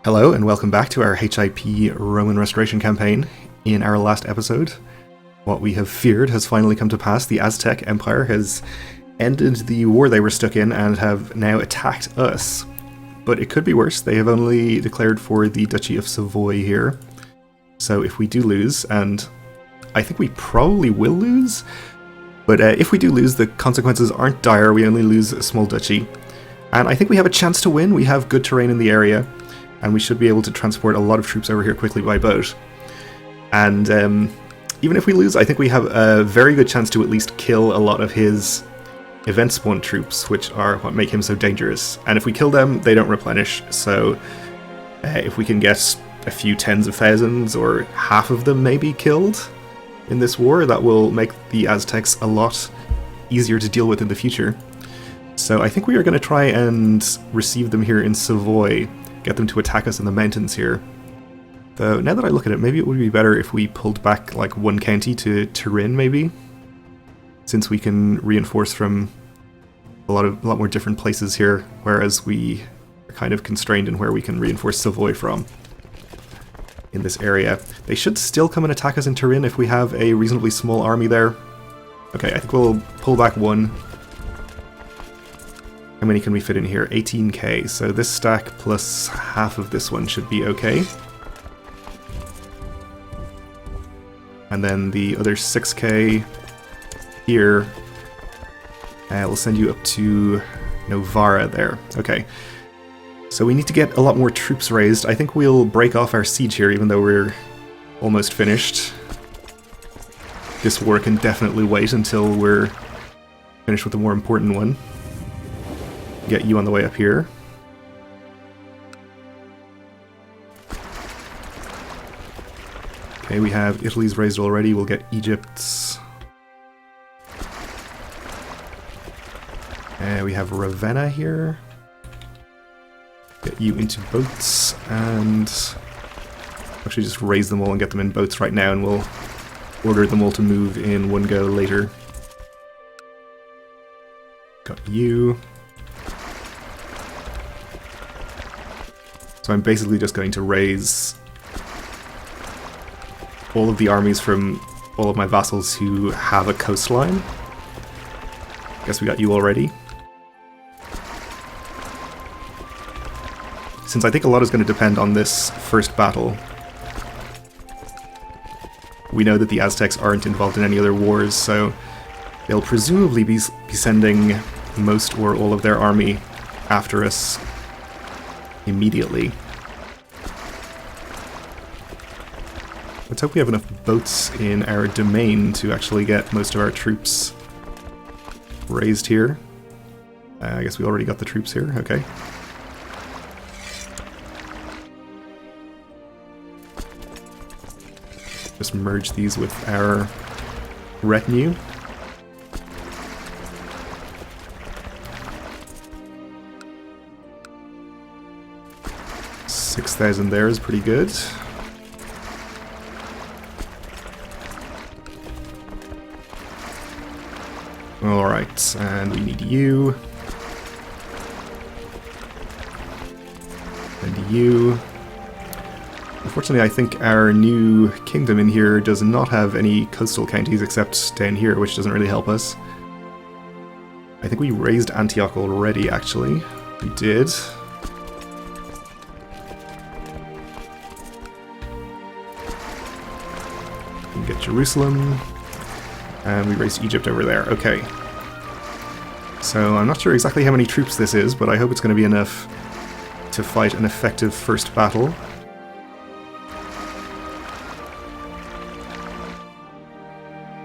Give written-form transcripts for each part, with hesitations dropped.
Hello and welcome back to our HIP Roman Restoration campaign. In our last episode, what we have feared has finally come to pass. The Aztec Empire has ended the war they were stuck in and have now attacked us. But it could be worse. They have only declared for the Duchy of Savoy here. So if we do lose, and I think we probably will lose, but if we do lose, the consequences aren't dire. We only lose a small duchy. And I think we have a chance to win. We have good terrain in the area, and we should be able to transport a lot of troops over here quickly by boat. And even if we lose, I think we have a very good chance to at least kill a lot of his event spawn troops, which are what make him so dangerous. And if we kill them, they don't replenish. So if we can get a few tens of thousands or half of them maybe killed in this war, that will make the Aztecs a lot easier to deal with in the future. So I think we are going to try and receive them here in Savoy, get them to attack us in the mountains here. Though, now that I look at it, maybe it would be better if we pulled back like one county to Turin, maybe? Since we can reinforce from a lot more different places here, whereas we are kind of constrained in where we can reinforce Savoy from in this area. They should still come and attack us in Turin if we have a reasonably small army there. Okay, I think we'll pull back one. How many can we fit in here? 18k, so this stack plus half of this one should be okay. And then the other 6k here, we'll send you up to Novara there. Okay, so we need to get a lot more troops raised. I think we'll break off our siege here, even though we're almost finished. This war can definitely wait until we're finished with the more important one. Get you on the way up here. Okay, we have Italy's raised already. We'll get Egypt's. We have Ravenna here. Get you into boats and actually just raise them all and get them in boats right now, and we'll order them all to move in one go later. Got you. So I'm basically just going to raise all of the armies from all of my vassals who have a coastline. Guess we got you already. Since I think a lot is going to depend on this first battle. We know that the Aztecs aren't involved in any other wars, so they'll presumably be sending most or all of their army after us immediately. Let's hope we have enough boats in our domain to actually get most of our troops raised here. I guess we already got the troops here, okay. Just merge these with our retinue. $6,000 there is pretty good. Alright, and we need you. And you. Unfortunately, I think our new kingdom in here does not have any coastal counties except down here, which doesn't really help us. I think we raised Antioch already, actually. We did. We get Jerusalem. And we raised Egypt over there. Okay. So I'm not sure exactly how many troops this is, but I hope it's going to be enough to fight an effective first battle.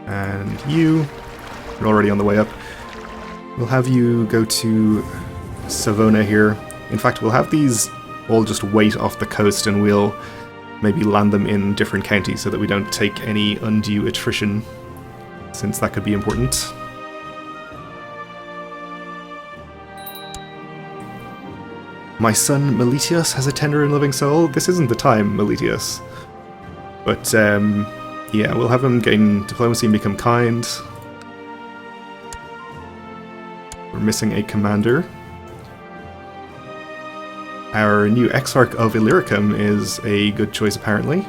And you're already on the way up. We'll have you go to Savona here. In fact, we'll have these all just wait off the coast, and we'll maybe land them in different counties so that we don't take any undue attrition, since that could be important. My son Meletius has a tender and loving soul. This isn't the time, Meletius. But, yeah, we'll have him gain diplomacy and become kind. We're missing a commander. Our new Exarch of Illyricum is a good choice, apparently.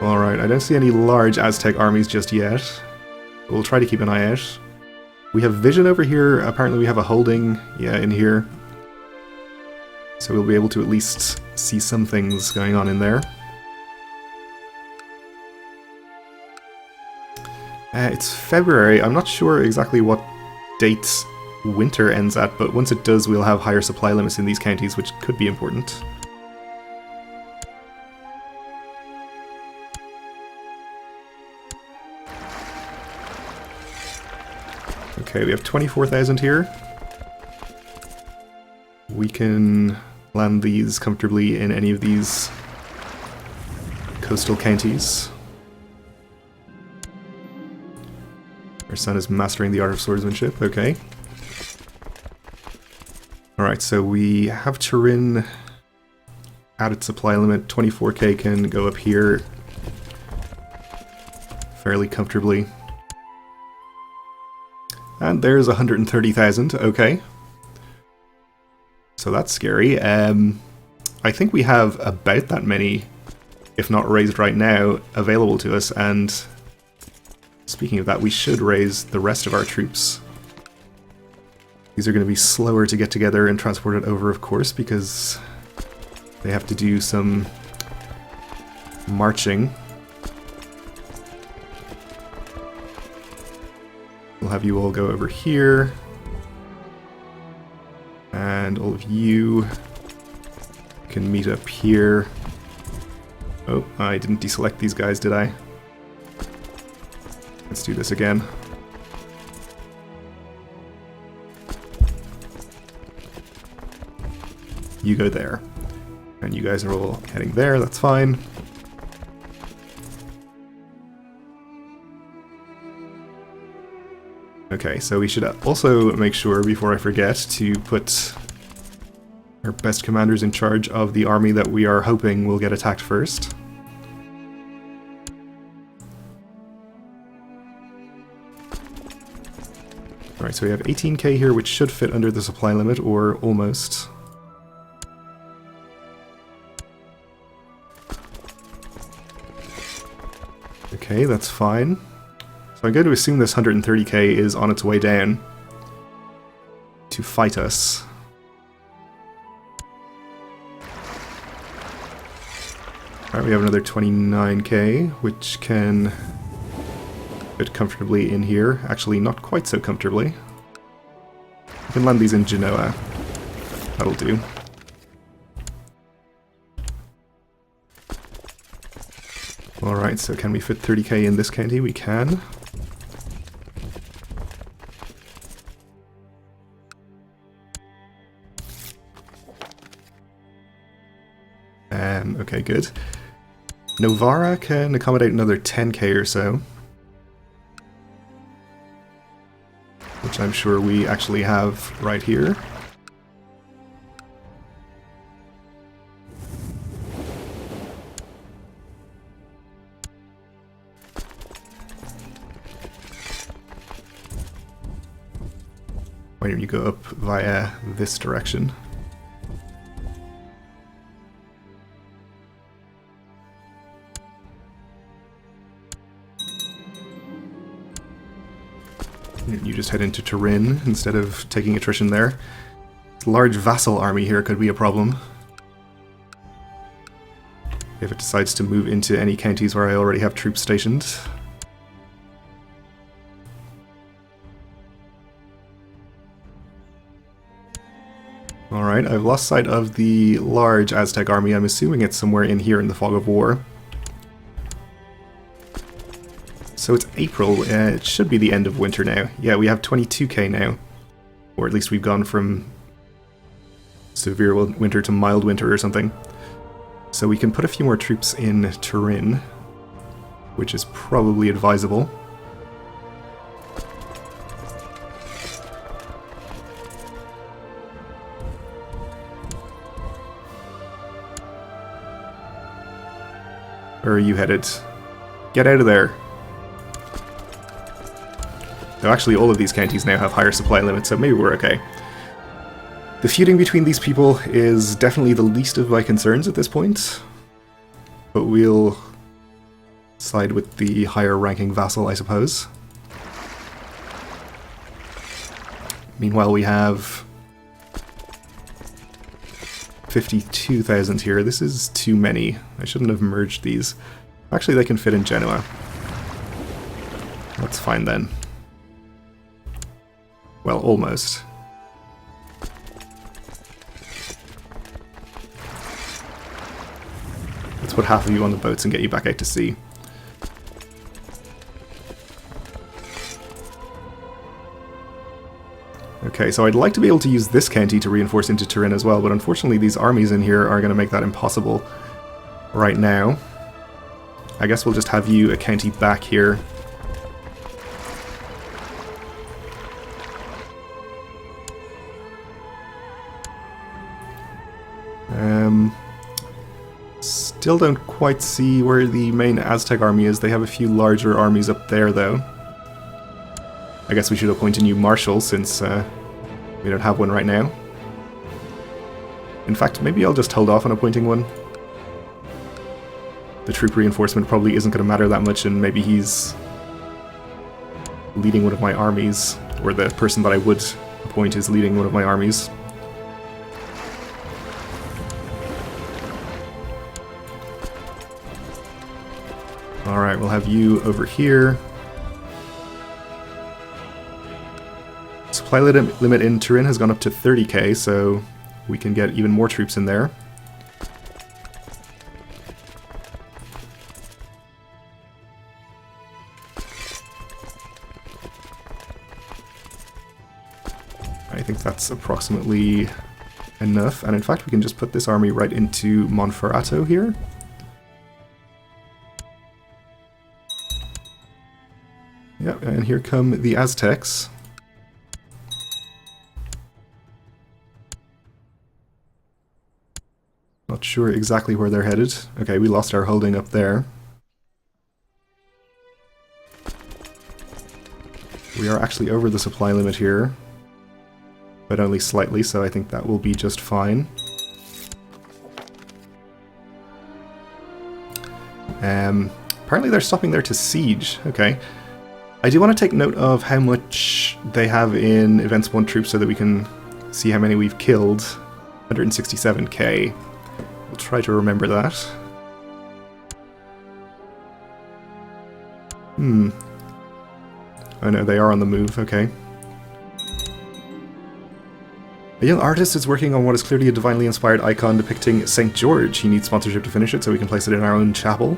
Alright, I don't see any large Aztec armies just yet. We'll try to keep an eye out. We have vision over here. Apparently we have a holding, in here. So we'll be able to at least see some things going on in there. It's February. I'm not sure exactly what date winter ends at, but once it does, we'll have higher supply limits in these counties, which could be important. Okay, we have 24,000 here. We can land these comfortably in any of these coastal counties. Our son is mastering the art of swordsmanship, okay. Alright, so we have Turin at its supply limit. 24k can go up here fairly comfortably. And there's 130,000, okay. So that's scary. I think we have about that many, if not raised right now, available to us, and speaking of that, we should raise the rest of our troops. These are going to be slower to get together and transported over, of course, because they have to do some marching. We'll have you all go over here. And all of you can meet up here. Oh, I didn't deselect these guys, did I? Let's do this again. You go there. And you guys are all heading there, that's fine. Okay, so we should also make sure, before I forget, to put our best commanders in charge of the army that we are hoping will get attacked first. Alright, so we have 18k here, which should fit under the supply limit, or almost. Okay, that's fine. So I'm going to assume this 130k is on its way down to fight us. Alright, we have another 29k, which can fit comfortably in here. Actually, not quite so comfortably. We can land these in Genoa. That'll do. Alright, so can we fit 30k in this county? We can. Okay, good. Novara can accommodate another 10k or so. Which I'm sure we actually have right here. Why don't you go up via this direction? You just head into Turin instead of taking attrition there. This large vassal army here could be a problem. If it decides to move into any counties where I already have troops stationed. Alright, I've lost sight of the large Aztec army. I'm assuming it's somewhere in here in the Fog of War. So it's April, it should be the end of winter now. Yeah, we have 22k now. Or at least we've gone from severe winter to mild winter or something. So we can put a few more troops in Turin, which is probably advisable. Where are you headed? Get out of there! Though actually all of these counties now have higher supply limits, so maybe we're okay. The feuding between these people is definitely the least of my concerns at this point. But we'll side with the higher ranking vassal, I suppose. Meanwhile, we have 52,000 here. This is too many. I shouldn't have merged these. Actually, they can fit in Genoa. That's fine then. Well, almost. Let's put half of you on the boats and get you back out to sea. Okay, so I'd like to be able to use this county to reinforce into Turin as well, but unfortunately these armies in here are going to make that impossible right now. I guess we'll just have you a county back here. Still don't quite see where the main Aztec army is. They have a few larger armies up there, though. I guess we should appoint a new marshal, since we don't have one right now. In fact, maybe I'll just hold off on appointing one. The troop reinforcement probably isn't going to matter that much, and maybe he's leading one of my armies, or the person that I would appoint is leading one of my armies. Alright, we'll have you over here. Supply limit in Turin has gone up to 30k, so we can get even more troops in there. I think that's approximately enough, and in fact we can just put this army right into Monferrato here. Yep, and here come the Aztecs. Not sure exactly where they're headed. Okay, we lost our holding up there. We are actually over the supply limit here, but only slightly, so I think that will be just fine. Apparently they're stopping there to siege. Okay. I do want to take note of how much they have in Events 1 troops so that we can see how many we've killed. 167k. We'll try to remember that. Oh no, they are on the move, okay. A young artist is working on what is clearly a divinely inspired icon depicting St. George. He needs sponsorship to finish it so we can place it in our own chapel.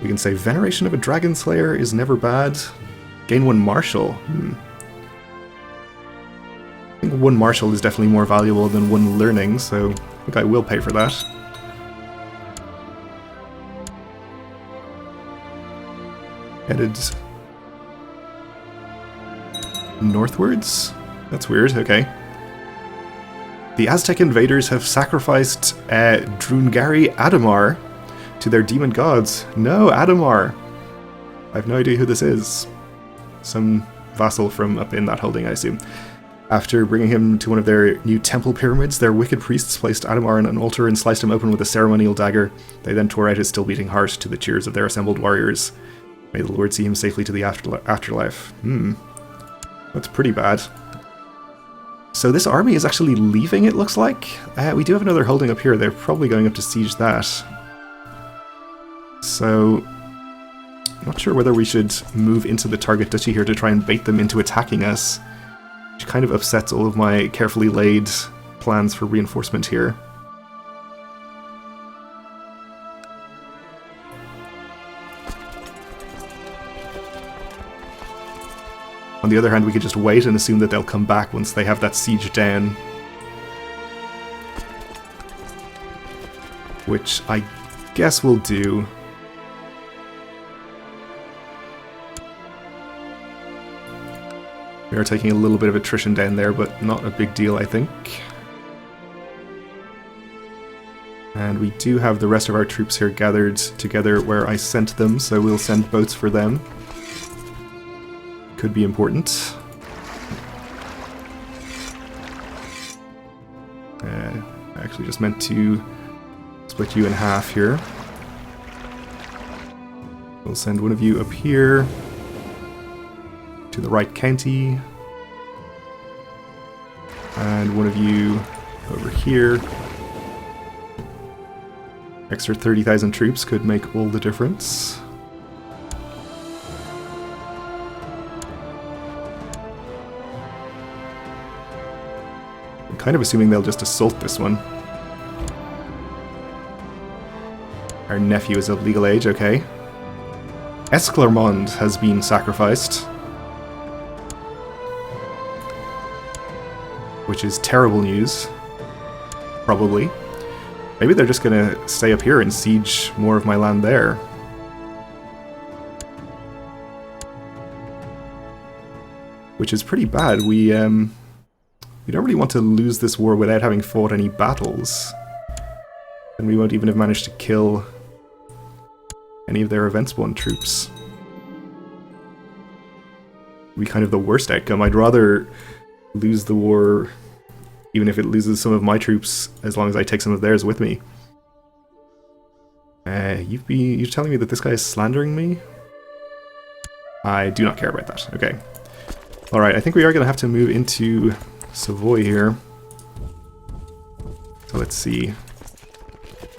We can say Veneration of a Dragon Slayer is never bad. Gain 1 Marshal. I think 1 Marshal is definitely more valuable than 1 Learning, so I think I will pay for that. Headed northwards? That's weird, okay. The Aztec invaders have sacrificed Drungari Adamar to their demon gods. No, Adamar! I have no idea who this is. Some vassal from up in that holding, I assume. After bringing him to one of their new temple pyramids, their wicked priests placed Adamar on an altar and sliced him open with a ceremonial dagger. They then tore out his still beating heart to the cheers of their assembled warriors. May the Lord see him safely to the afterlife. That's pretty bad. So this army is actually leaving, it looks like. We do have another holding up here. They're probably going up to siege that. So, I'm not sure whether we should move into the target duchy here to try and bait them into attacking us. Which kind of upsets all of my carefully laid plans for reinforcement here. On the other hand, we could just wait and assume that they'll come back once they have that siege down. Which I guess we'll do. We are taking a little bit of attrition down there, but not a big deal, I think. And we do have the rest of our troops here gathered together where I sent them, so we'll send boats for them. could be important. I actually just meant to split you in half here. We'll send one of you up here to the right county, and one of you over here. Extra 30,000 troops could make all the difference. I'm kind of assuming they'll just assault this one. Our nephew is of legal age, okay. Esclarmonde has been sacrificed, which is terrible news. Probably. Maybe they're just gonna stay up here and siege more of my land there. Which is pretty bad. We don't really want to lose this war without having fought any battles. And we won't even have managed to kill any of their event-spawn troops. It'd be kind of the worst outcome. I'd rather lose the war, even if it loses some of my troops, as long as I take some of theirs with me. You're telling me that this guy is slandering me? I do not care about that. Okay. Alright, I think we are going to have to move into Savoy here. So let's see.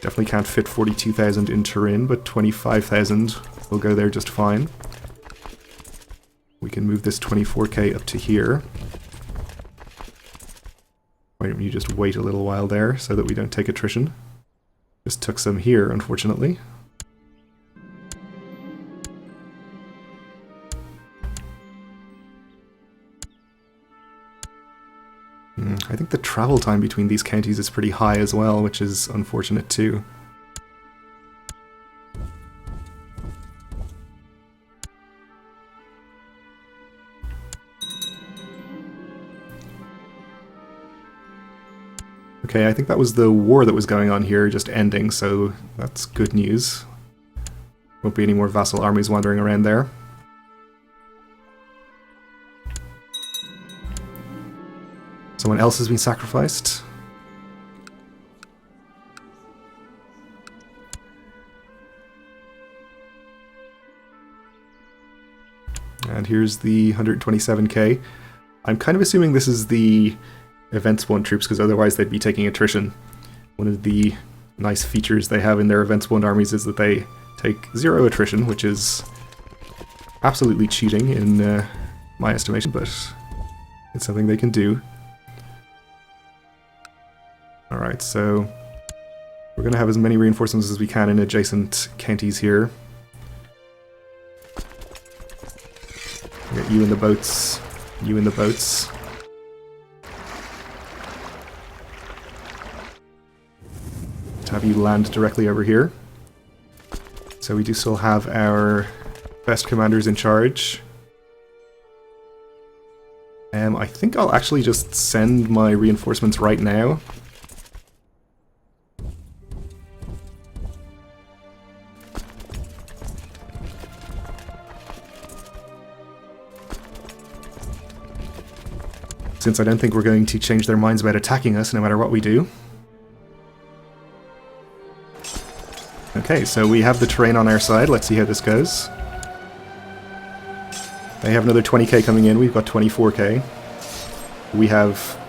Definitely can't fit 42,000 in Turin, but 25,000 will go there just fine. We can move this 24k up to here. Why don't you just wait a little while there so that we don't take attrition? Just took some here, unfortunately. I think the travel time between these counties is pretty high as well, which is unfortunate too. Okay, I think that was the war that was going on here just ending, so that's good news. Won't be any more vassal armies wandering around there. Someone else has been sacrificed. And here's the 127k. I'm kind of assuming this is the event spawn troops, because otherwise they'd be taking attrition. One of the nice features they have in their event spawned armies is that they take 0 attrition, which is absolutely cheating in my estimation, but it's something they can do. Alright, so we're going to have as many reinforcements as we can in adjacent counties here. Get you in the boats, you in the boats. To have you land directly over here. So we do still have our best commanders in charge. I think I'll actually just send my reinforcements right now. Since I don't think we're going to change their minds about attacking us no matter what we do. Okay, so we have the terrain on our side. Let's see how this goes. They have another 20k coming in. We've got 24k. We have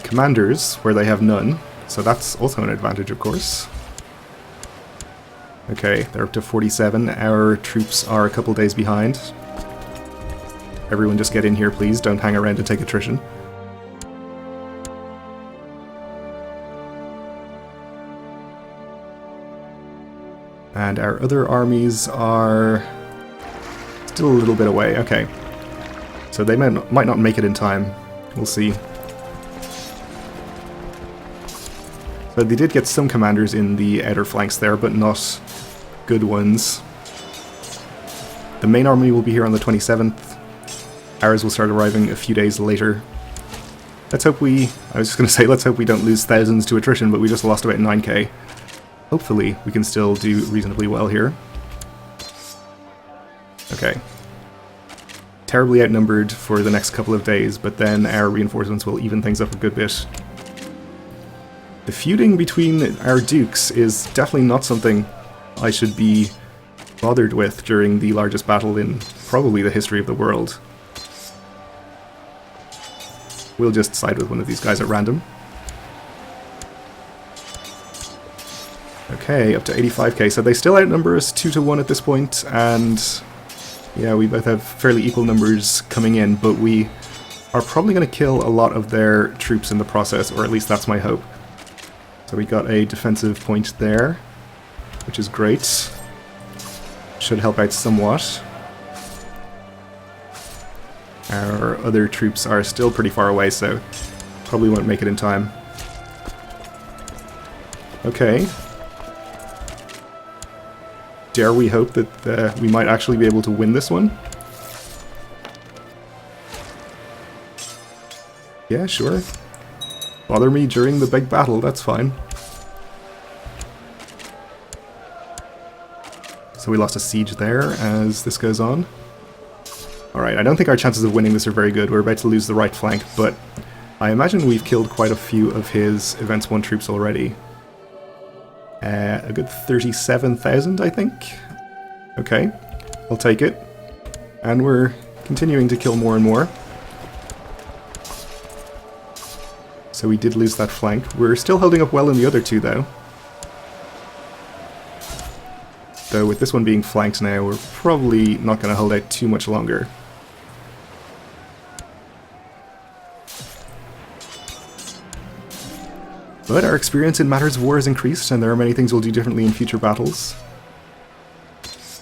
commanders where they have none, so that's also an advantage, of course. Okay, they're up to 47. Our troops are a couple days behind. Everyone just get in here, please. Don't hang around and take attrition. And our other armies are still a little bit away. Okay. So they might not make it in time. We'll see. So they did get some commanders in the outer flanks there, but not good ones. The main army will be here on the 27th. Ours will start arriving a few days later. Let's hope I was just going to say, let's hope we don't lose thousands to attrition, but we just lost about 9k. Hopefully, we can still do reasonably well here. Okay. terribly outnumbered for the next couple of days, but then our reinforcements will even things up a good bit. The feuding between our dukes is definitely not something I should be bothered with during the largest battle in probably the history of the world. We'll just side with one of these guys at random. Okay, up to 85k, so they still outnumber us 2-1 at this point, and yeah, we both have fairly equal numbers coming in, but we are probably going to kill a lot of their troops in the process, or at least that's my hope. So we got a defensive point there, which is great. Should help out somewhat. Our other troops are still pretty far away, so probably won't make it in time. Okay. Dare we hope that we might actually be able to win this one? Yeah, sure. Bother me during the big battle, that's fine. So we lost a siege there as this goes on. Alright, I don't think our chances of winning this are very good. We're about to lose the right flank, but I imagine we've killed quite a few of his Events 1 troops already. A good 37,000, I think. Okay, I'll take it. And we're continuing to kill more and more. So we did lose that flank. We're still holding up well in the other two, though. Though with this one being flanked now, we're probably not going to hold out too much longer. But our experience in matters of war has increased, and there are many things we'll do differently in future battles.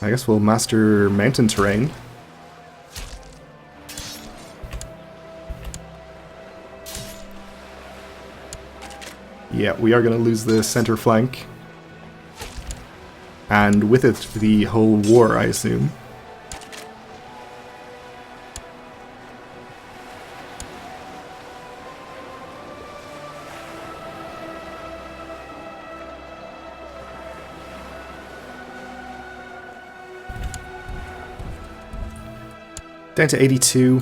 I guess we'll master mountain terrain. Yeah, we are going to lose the center flank. And with it, the whole war, I assume. Down to 82.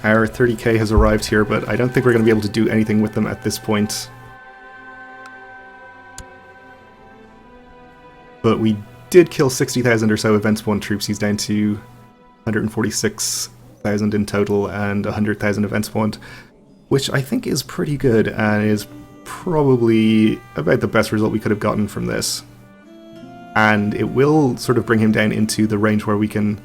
Our 30k has arrived here, but I don't think we're going to be able to do anything with them at this point. But we did kill 60,000 or so Events 1 troops. He's down to 146,000 in total and 100,000 Events 1, which I think is pretty good and is probably about the best result we could have gotten from this. And it will sort of bring him down into the range where we can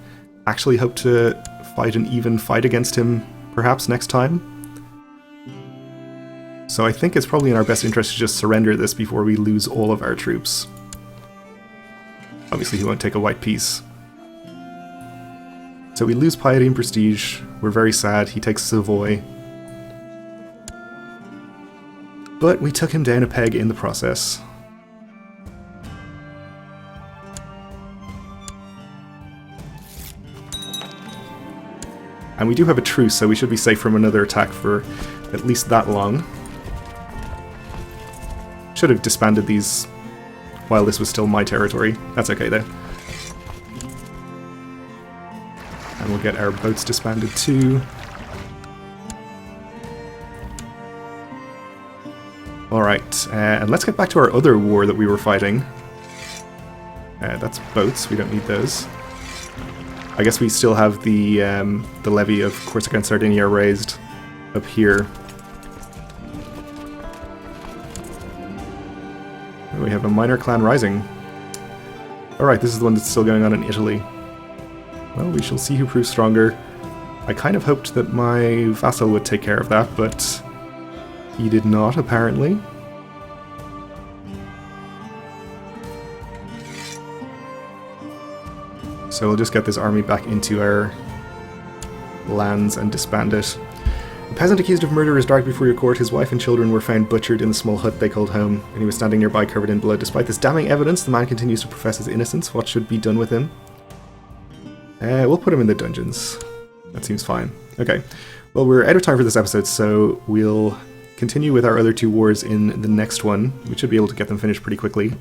actually hope to fight an even fight against him perhaps next time. So I think it's probably in our best interest to just surrender this before we lose all of our troops. Obviously he won't take a white piece. So we lose piety and prestige. We're very sad. He takes Savoy. But we took him down a peg in the process. And we do have a truce, so we should be safe from another attack for at least that long. Should have disbanded these while this was still my territory. That's okay though. And we'll get our boats disbanded too. Alright, and let's get back to our other war that we were fighting. That's boats, we don't need those. I guess we still have the levy of Corsica and Sardinia raised up here. We have a minor clan rising. Alright, this is the one that's still going on in Italy. Well, we shall see who proves stronger. I kind of hoped that my vassal would take care of that, but he did not, apparently. So we'll just get this army back into our lands and disband it. A peasant accused of murder is dragged before your court. His wife and children were found butchered in the small hut they called home, and he was standing nearby covered in blood. Despite this damning evidence, the man continues to profess his innocence. What should be done with him? We'll put him in the dungeons. That seems fine. Okay. Well, we're out of time for this episode, so we'll continue with our other two wars in the next one. We should be able to get them finished pretty quickly.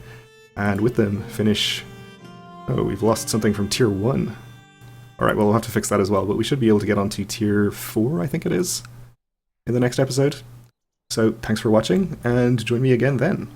And with them, finish... Oh, we've lost something from Tier 1. Alright, well, we'll have to fix that as well, but we should be able to get onto tier 4, I think it is, in the next episode. So thanks for watching, and join me again then.